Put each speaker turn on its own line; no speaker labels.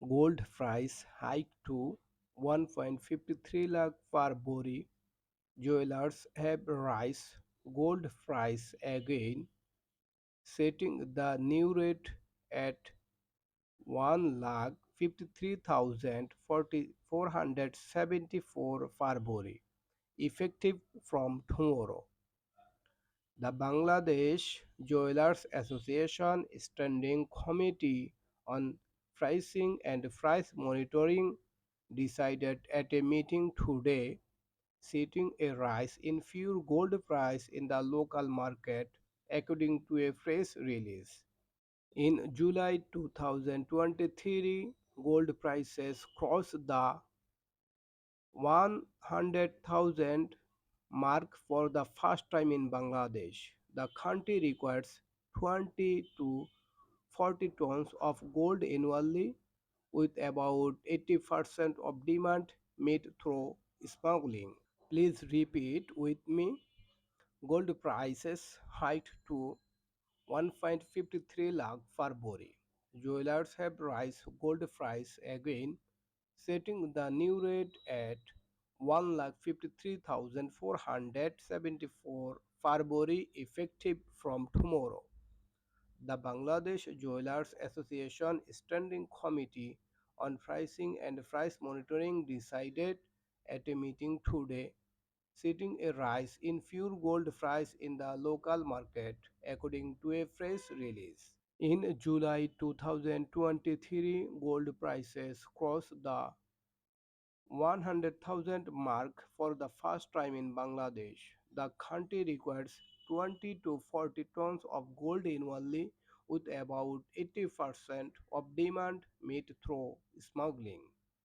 Gold price hiked to 1.53 lakh per bori. Jewelers have raised gold price again, setting the new rate at 1,53,474 per bori, effective from tomorrow. The Bangladesh Jewelers Association Standing Committee on Pricing and Price Monitoring decided at a meeting today, setting a rise in pure gold price in the local market, according to a press release. In July 2023, gold prices crossed the 100,000 mark for the first time in Bangladesh. The country requires 20 to 40 tons of gold annually, with about 80% of demand met through smuggling. Please repeat with me. Gold prices hiked to 1.53 lakh per bori. Jewelers have raised gold price again, setting the new rate at 1,53,474 per bori, effective from tomorrow. The Bangladesh Jewelers Association Standing Committee on Pricing and Price Monitoring decided at a meeting today, setting a rise in pure gold price in the local market, according to a press release. In July 2023, gold prices crossed the 100,000 mark for the first time in Bangladesh. The country requires 20 to 40 tons of gold annually, with about 80% of demand met through smuggling.